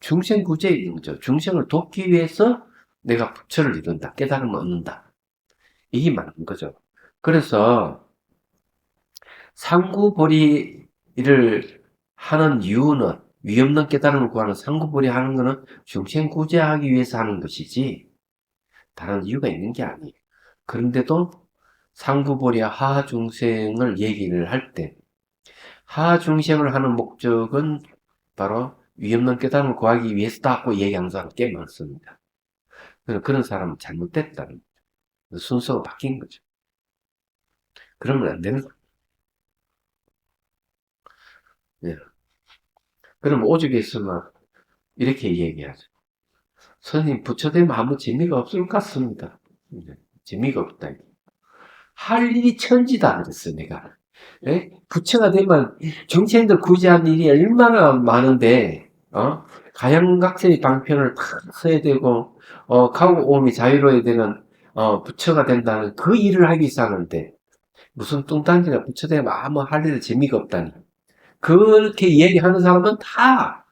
Speaker 1: 중생 구제에 있는 거죠. 중생을 돕기 위해서 내가 부처를 이룬다. 깨달음을 얻는다. 이게 맞는 거죠. 그래서 상구보리를 하는 이유는 위 없는 깨달음을 구하는 상구보리 하는 거는 중생 구제하기 위해서 하는 것이지 다른 이유가 있는 게 아니에요. 그런데도 상구보리와 하하중생을 얘기를 할 때 하하중생을 하는 목적은 바로 위 없는 깨달음을 구하기 위해서다고 얘기하는 사람 꽤 많습니다. 그런 사람은 잘못됐다는 거죠. 순서가 바뀐 거죠. 그러면 안 되는 거예요. 예. 그럼 오죽에 있으면 이렇게 얘기하죠. 선생님, 부처되면 아무 재미가 없을 것 같습니다. 재미가 없다. 할 일이 천지다. 그랬어, 내가. 예? 부처가 되면 정치인들 구제한 일이 얼마나 많은데, 가양각색의 방편을 다 써야 되고, 가고 오음이 자유로워야 되는, 부처가 된다는 그 일을 하기 위해서 하는데, 무슨 뚱딴지나 부처 되면 아무 할 일에 재미가 없다니. 그렇게 얘기하는 사람은 다,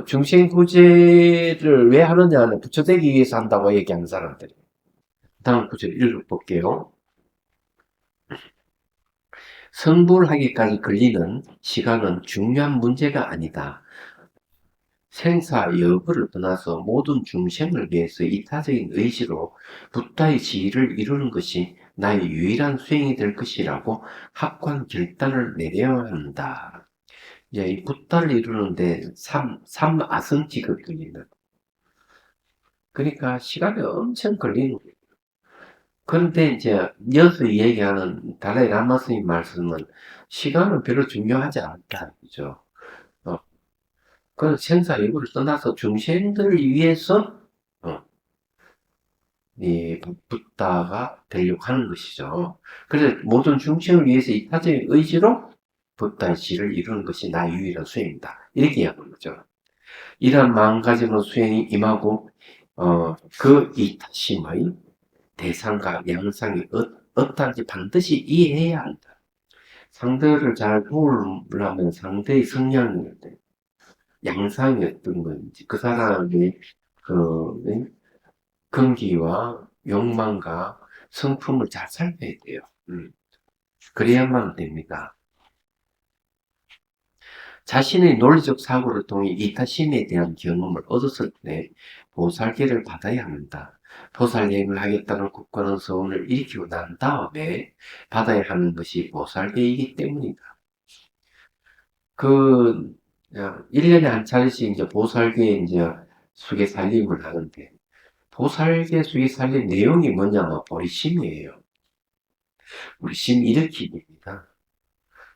Speaker 1: 중생 구제를 왜 하느냐는 부처되기 위해서 한다고 얘기하는 사람들. 다음 구절 읽어볼게요. 성불하기까지 걸리는 시간은 중요한 문제가 아니다. 생사 여부를 떠나서 모든 중생을 위해서 이타적인 의지로 붓다의 지위를 이루는 것이 나의 유일한 수행이 될 것이라고 합관 결단을 내려야 한다. 이제 이 붓다를 이루는데 삼아성지가 걸리는. 그러니까 시간이 엄청 걸리는 거예요. 그런데 이제 여기서 얘기하는 달라이 라마 스님 말씀은 시간은 별로 중요하지 않다. 그죠? 어, 그 생사 여부를 떠나서 중생들을 위해서 어, 이 붓다가 되려고 하는 것이죠. 그래서 모든 중생을 위해서 이타적인 의지로 붓다의 지를 이루는 것이 나의 유일한 수행이다. 이렇게 이야기하는 거죠. 이런 마음가짐으로 수행이 임하고 그 이타심의 대상과 양상이 어떠한지 반드시 이해해야 한다. 상대를 잘 도우려면 상대의 성향이어야 돼. 양상이 어떤 건지, 그 사람의 그 근기와 욕망과 성품을 잘 살펴야 돼요. 그래야만 됩니다. 자신의 논리적 사고를 통해 이타심에 대한 경험을 얻었을 때 보살계를 받아야 합니다. 보살여행을 하겠다는 굳건한 소원을 일으키고 난 다음에 받아야 하는 것이 보살계이기 때문이다. 1년에 한 차례씩 이제 보살계 이제 수계 살림을 하는데, 보살계 수계 살림 내용이 뭐냐면 보리심이에요. 우리 심 일으키기입니다.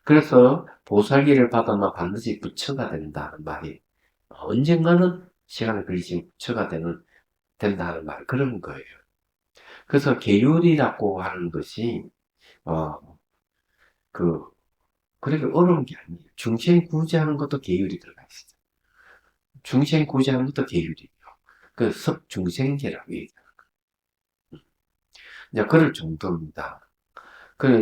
Speaker 1: 그래서 보살기를 받아만 반드시 부처가 된다는 말이 언젠가는 시간이 걸리지만 부처가 된다는 말 그런 거예요. 그래서 계율이라고 하는 것이 어, 그 그렇게 어려운 게 아니에요. 중생 구제하는 것도 계율이 들어가 있어요. 중생 구제하는 것도 계율이에요. 그 섭중생계라고 얘기하는 거예요. 이제 그럴 정도입니다.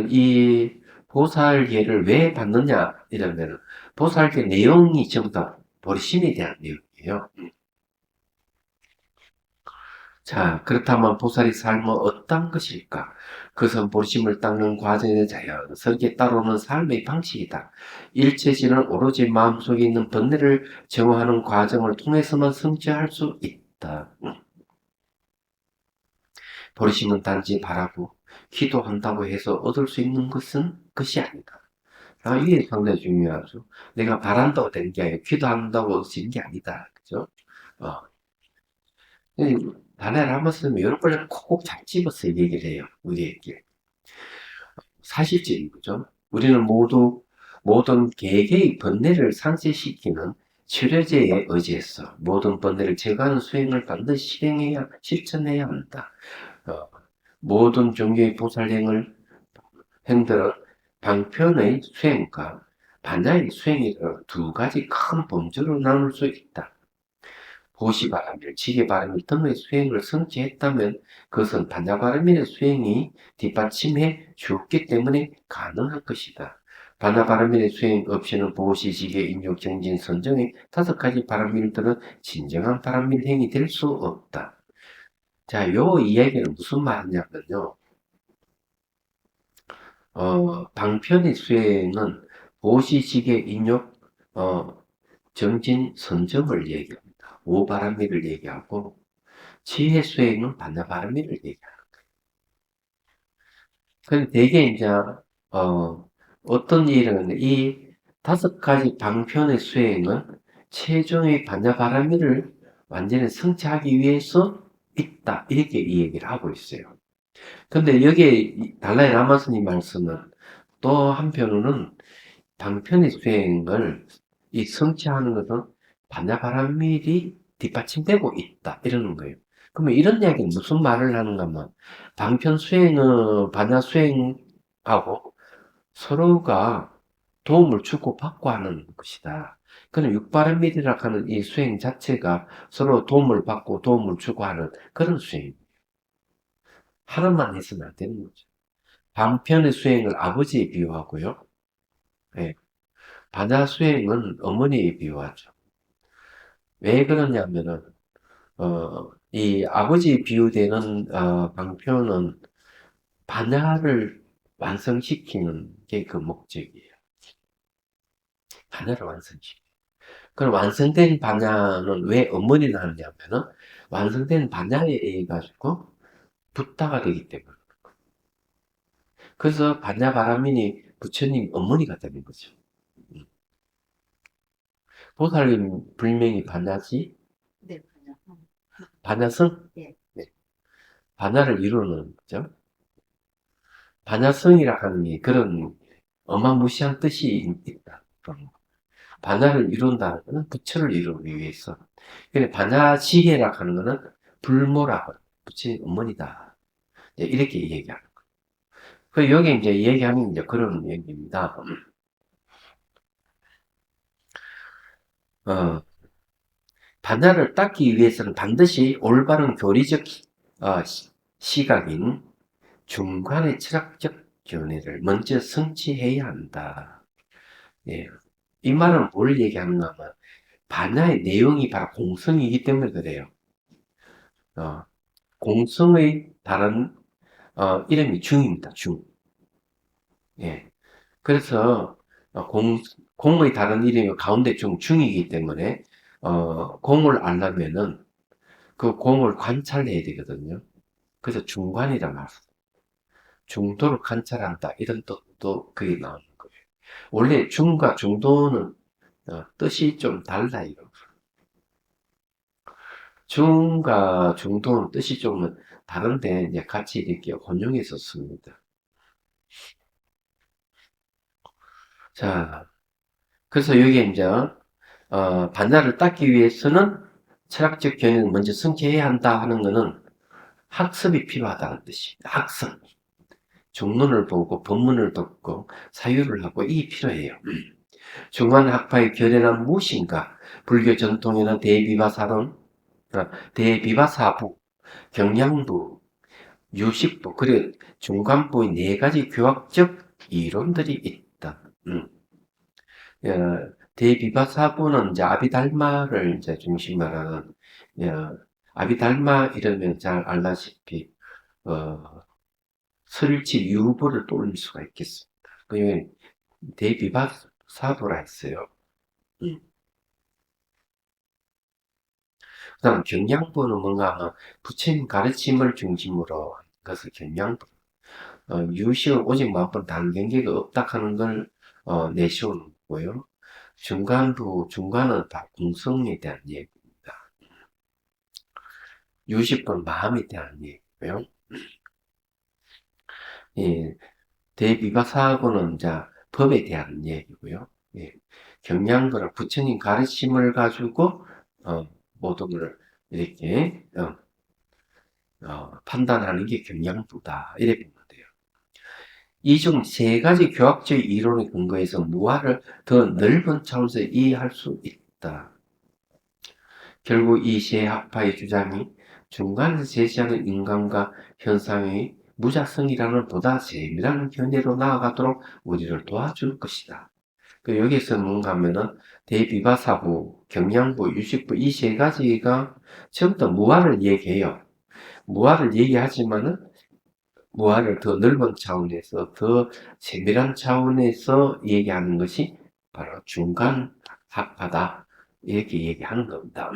Speaker 1: 이 보살계를 왜 받느냐 이러면 보살계 내용이 전부 다 보리심에 대한 내용이에요. 자, 그렇다면 보살의 삶은 어떤 것일까? 그것은 보리심을 닦는 과정의 자연스럽게 따라오는 삶의 방식이다. 일체시는 오로지 마음속에 있는 번뇌를 정화하는 과정을 통해서만 성취할 수 있다. 보리심은 단지 바라고 기도한다고 해서 얻을 수 있는 것이 아니다. 이게 상당히 중요하죠. 내가 바란다고 되는 게 아니라 기도한다고 얻을 수 있는 게 아니다. 그죠? 어. 달라이 라마스는 여러 번을 콕콕 잘 집어서 얘기를 해요. 우리에게. 사실적인 거죠. 우리는 모두 모든 개개의 번뇌를 상쇄시키는 치료제에 의지해서 모든 번뇌를 제거하는 수행을 반드시 실천해야 한다. 모든 종교의 보살행을 행들은 방편의 수행과 반야의 수행이 두 가지 큰 범주로 나눌 수 있다. 보시바라밀, 지게바라밀 등의 수행을 성취했다면 그것은 반야바라밀의 수행이 뒷받침해 주었기 때문에 가능한 것이다. 반야바라밀의 수행 없이는 보시, 지게, 인욕, 정진, 선정의 5가지 바라밀들은 진정한 바라밀 행이 될 수 없다. 자, 요 이야기는 무슨 말이냐면요. 방편의 수행은 보시, 지게, 인욕, 정진, 선정을 얘기합니다. 오바라밀을 얘기하고 지혜 수행은 반야바라밀을 얘기하는 거예요. 근데 대개 이제 어떤 일은 이 5가지 방편의 수행은 최종의 반야바라밀을 완전히 성취하기 위해서 있다 이렇게 이 얘기를 하고 있어요. 근데 여기에 달라이 라마스님 말씀은 또 한편으로는 방편의 수행을 성취하는 것은 반야바라밀이 뒷받침되고 있다 이러는 거예요. 그러면 이런 이야기는 무슨 말을 하는가 하면 방편 수행은 반야 수행하고 서로가 도움을 주고받고 하는 것이다. 그는 육바라밀이라 하는 이 수행 자체가 서로 도움을 받고 도움을 주고 하는 그런 수행입니다. 하나만 해서는 안 되는 거죠. 방편의 수행을 아버지에 비유하고요. 예. 반야 수행은 어머니에 비유하죠. 왜 그러냐면은, 이 아버지 비유되는, 방편은 반야를 완성시키는 게 그 목적이에요. 반야를 완성시키는. 그럼 완성된 반야는 왜 어머니를 하느냐면은, 완성된 반야에 의해 가지고 붓다가 되기 때문에. 그래서 반야바라민이 부처님 어머니가 되는 거죠. 보살님 불명이 반야지?
Speaker 2: 네, 맞아요.
Speaker 1: 반야성?
Speaker 2: 예.
Speaker 1: 네. 반야를 이루는 거죠. 반야성이라 하는 게 그런 어마무시한 뜻이 있다. 반야를 이룬다는 것은 부처를 이루기 위해서. 근데 반야지혜라 하는 것은 불모라, 부처님 어머니다. 이렇게 얘기하는 거예요. 그 여기 이제 얘기하는 이제 그런 얘기입니다. 어, 반야를 닦기 위해서는 반드시 올바른 교리적 시각인 중간의 철학적 견해를 먼저 성취해야 한다. 예. 이 말은 뭘 얘기하는가 하면 반야의 내용이 바로 공성이기 때문에 그래요. 공성의 다른 이름이 중입니다. 중. 예. 그래서 공의 다른 이름이 가운데 중이기 때문에 공을 알려면은 그 공을 관찰해야 되거든요. 그래서 중관이란 말. 중도를 관찰한다. 이런 뜻도 그게 나오는 거예요. 원래 중과 중도는 뜻이 좀 달라요. 중과 중도는 뜻이 좀 다른데 이제 같이 이렇게 혼용해서 씁니다. 자, 그래서 여기 이제 반야를 닦기 위해서는 철학적 견해를 먼저 성취해야 한다 하는 것은 학습이 필요하다는 뜻입니다. 학습. 중문을 보고 법문을 듣고 사유를 하고 이게 필요해요. 중간학파의 견해란 무엇인가? 불교 전통에는 대비바사론, 대비바사부, 경량부, 유식부, 그리고 중간부의 네 가지 교학적 이론들이 있다. 대비바사부는 이제 아비달마를 이제 중심으로 하는, 아비달마 이러면 잘 알다시피, 설치 유보를 떠올릴 수가 있겠습니다. 그 대비바사부라 했어요. 그 다음 경량부는 뭔가 하면 부처님 가르침을 중심으로 한 것을 경량부. 유식은 오직 맛본 다른 경계가 없다 하는 걸 내세우는 거고요. 중간은 다 공성에 대한 얘기입니다. 유식은 마음에 대한 얘기고요. 예, 대비바사하고는 이제 법에 대한 얘기고요. 예, 경량부는 부처님 가르침을 가지고 모든 걸 이렇게 판단하는 게 경량부다. 이렇게 보면 돼요. 이 중 세 가지 교학적 이론의 근거에서 무아를 더 넓은 차원에서 이해할 수 있다. 결국 이 세 학파의 주장이 중간에서 제시하는 인간과 현상의 무작성이라는 보다 세밀한 견해로 나아가도록 우리를 도와줄 것이다. 여기서 뭔가 하면은 대비바사부, 경량부, 유식부 이 세 가지가 처음부터 무아를 얘기해요. 무아를 얘기하지만은 무아를 더 넓은 차원에서 더 세밀한 차원에서 얘기하는 것이 바로 중간 학파다. 이렇게 얘기하는 겁니다.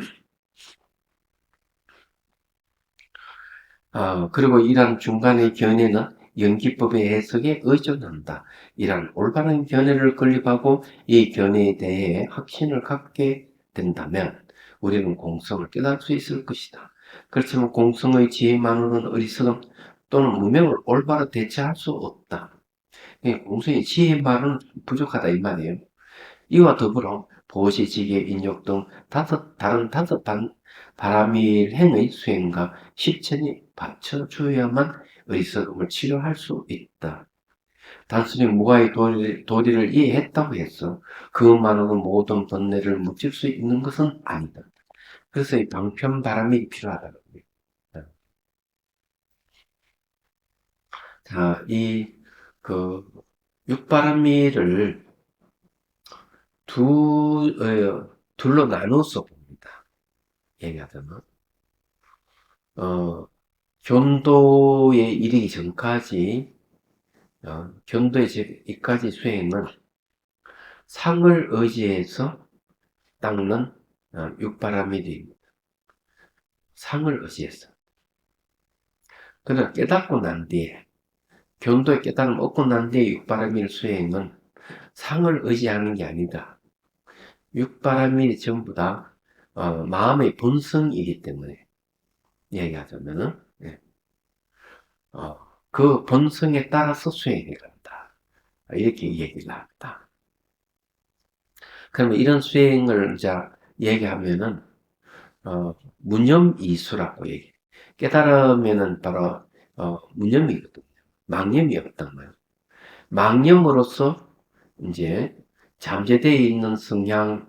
Speaker 1: 그리고 이러한 중간의 견해는 연기법의 해석에 의존한다. 이러한 올바른 견해를 건립하고 이 견해에 대해 확신을 갖게 된다면 우리는 공성을 깨달을 수 있을 것이다. 그렇지만 공성의 지혜만으로는 어리석음 또는 무명을 올바로 대처할 수 없다. 공성의 지혜만은 부족하다 이 말이에요. 이와 더불어 보시, 지계, 인욕 등 다른 다섯 바라밀행의 수행과 실천이 받쳐줘야만 어리석음을 치료할 수 있다. 단순히 무아의 도리를 이해했다고 해서 그것만으로 모든 번뇌를 묻힐 수 있는 것은 아니다. 그래서 이 방편 바람이 필요하다는 거예요. 자, 육바람미를 둘로 나눠서 봅니다. 얘기하자면, 견도에 이르기 전까지, 견도에 이까지 수행은 상을 의지해서 닦는 육바라밀입니다. 상을 의지해서. 그러나 깨닫고 난 뒤에, 견도에 깨달음 얻고 난 뒤에 육바라밀 수행은 상을 의지하는 게 아니다. 육바라밀이 전부 다 마음의 본성이기 때문에 얘기하자면은 그 본성에 따라서 수행해 간다. 이렇게 얘기를 합니다. 그러면 이런 수행을 이제 얘기하면은 무념이수라고 얘기해. 깨달으면은 바로 무념이거든요. 망념이 없단 말이에요. 망념으로서 이제 잠재되어 있는 성향의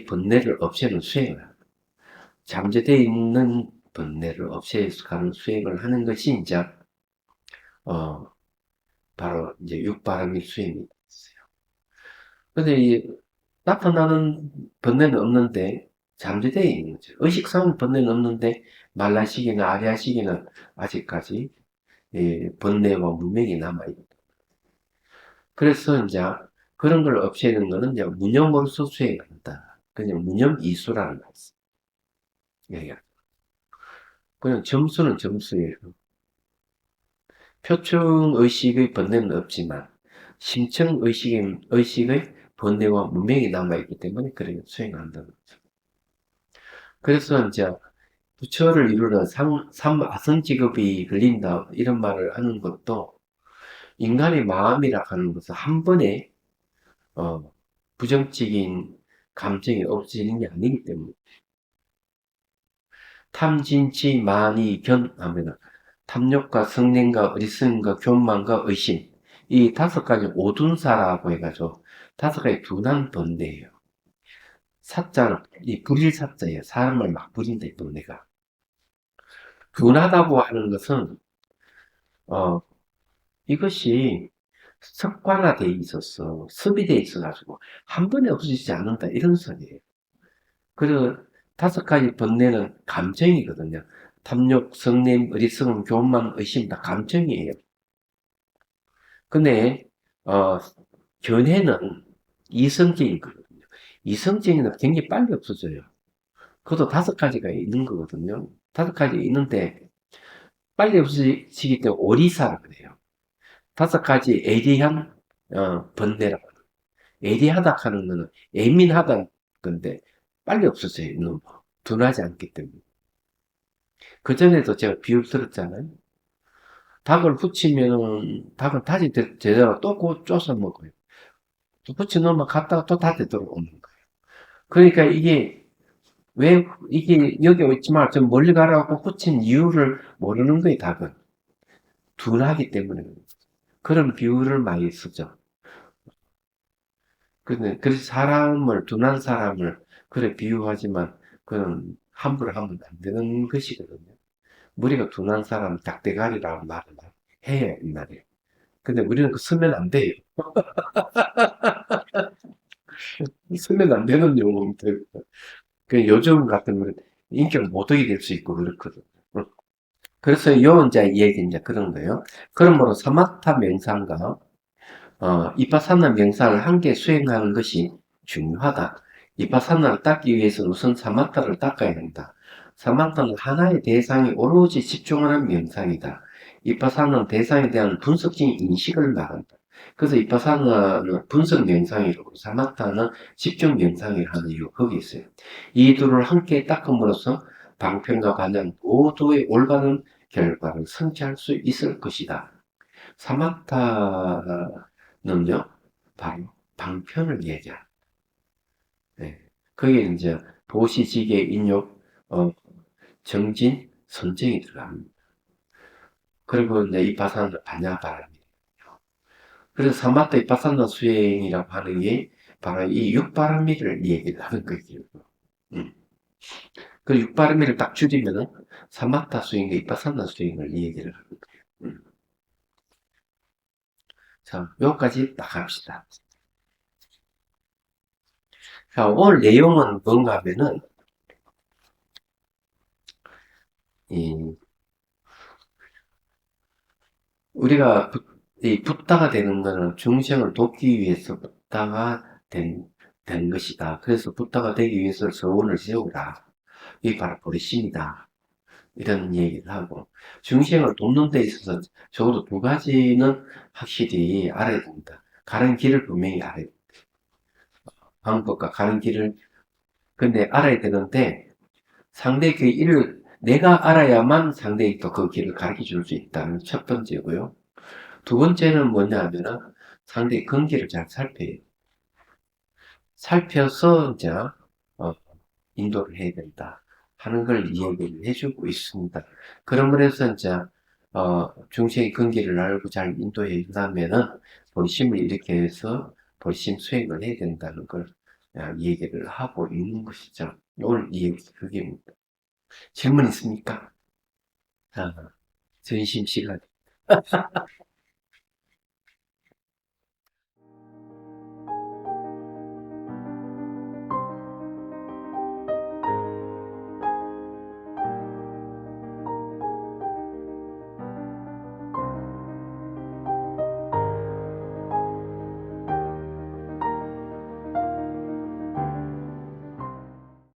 Speaker 1: 번뇌를 없애는 수행을 합니다. 잠재되어 있는 번뇌를 없애가는 수행을 하는 것이 이제 바로 이제 육바람이 수행이 있어요. 근데 이 나타나는 번뇌는 없는데 잠재되어 있는 거죠. 의식상 번뇌는 없는데 말라식이나 아리아식이는 아직까지 번뇌와 문명이 남아있다. 그래서 이제 그런 걸 없애는 거는 이제 무념으로서 수행한다. 그냥 무념이수라는 말씀. 예. 그냥 점수는 점수예요. 표층 의식의 번뇌는 없지만 심층 의식의 번뇌와 문명이 남아있기 때문에 그렇게 수행한다는 거죠. 그래서 이제 부처를 이루는 삼아성직업이 걸린다 이런 말을 하는 것도 인간의 마음이라 하는 것은 한 번에 부정적인 감정이 없어지는 게 아니기 때문에 탐진치 만이 견 하면은 탐욕과 성냄과 어리석음과 교만과 의심 이 다섯 가지 오둔사라고 해가지고 다섯 가지 둔한 번뇌예요. 사자는 이 불일 사자예요. 사람을 막 부린다 이 번뇌가. 둔하다고 하는 것은 어 이것이 습관화돼 있었어. 습이돼 있어가지고 한 번에 없어지지 않는다 이런 소리예요. 그리고 다섯 가지 번뇌는 감정이거든요. 탐욕, 성냄, 어리석음, 교만, 의심 다 감정이에요. 근데 견해는 이성적인 거거든요. 이성적인 건 굉장히 빨리 없어져요. 그것도 다섯 가지가 있는 거거든요. 다섯 가지 있는데 빨리 없어지기 때문에 오리사라 그래요. 다섯 가지 예리한 번뇌라. 예리하다 하는 거는 예민하다는 건데 빨리 없어져요. 너무 둔하지 않기 때문에. 그전에도 제가 비유 들었잖아요. 닭을 후치면은 닭은 다시 제대로 또 쪼서 먹어요. 또 후치 놓으면 갔다가 또 다시 들어오는 거예요. 그러니까 이게 왜 이게 여기 있지 마, 좀 멀리 가라고 후친 이유를 모르는 거예요, 닭은. 둔하기 때문에. 그런 비유를 많이 쓰죠. 그래서 둔한 사람을 그래 비유하지만 그건 함부로 하면 안 되는 것이거든요. 우리가 둔한 사람 닭대가리라는 말을 해요, 옛날에. 근데 우리는 그 쓰면 안 돼요. 쓰면 안 되는 용어인데. 그 요즘 같은 건 인격 모독이 될 수 있고 그렇거든. 그래서 요 이제 얘기 이제 그런 거예요. 그러므로 사마타 명상과 이파사나 명상을 함께 수행하는 것이 중요하다. 이파사나를 닦기 위해서는 우선 사마타를 닦아야 한다. 사마타는 하나의 대상에 오로지 집중하는 명상이다. 이파사나는 대상에 대한 분석적인 인식을 말한다. 그래서 이파사나는 분석 명상이고 사마타는 집중 명상을 하는 이유가 거기 있어요. 이 둘을 함께 닦음으로써 방편과 반전 모두의 올바른 결과를 성취할 수 있을 것이다. 사마타는요, 바로 방편을 얘기합니다. 네. 그게 이제 도시지계 인욕, 정진, 선정이 들어갑니다. 그리고 이제 이파사는 반야바람이에요. 그래서 사마타 이파사나 수행이라고 하는 게 바로 이 육바람이를 얘기를 하는 거예요. 그 육바람이를 딱 줄이면은 사마타 수행과 이파사나 수행을 얘기를 하는 거예요. 자, 여기까지 딱 합시다. 자, 오늘 내용은 뭔가 하면은, 우리가 이 붓다가 되는 거는 중생을 돕기 위해서 붓다가 된 것이다. 그래서 붓다가 되기 위해서 서원을 세우라. 이게 바로 버리심이다. 이런 얘기를 하고, 중생을 돕는 데 있어서 적어도 두 가지는 확실히 알아야 된다. 가는 길을 분명히 알아야 된다. 방법과 가는 길을, 근데 알아야 되는데, 상대 그 일을 내가 알아야만 상대에게 또 그 길을 가르쳐 줄 수 있다는 첫 번째고요. 두 번째는 뭐냐 하면은 상대의 근기를 잘 살펴요. 살펴서 이제 인도를 해야 된다 하는 걸 이야기를 해주고 있습니다. 그러므로 해서 이제 중생의 근기를 알고 잘 인도해 준다면은 본심을 일으켜서 본심 수행을 해야 된다는 걸 얘기를 하고 있는 것이죠. 오늘 이 얘기 그게입니다. 질문 있습니까? 자, 전심 시간.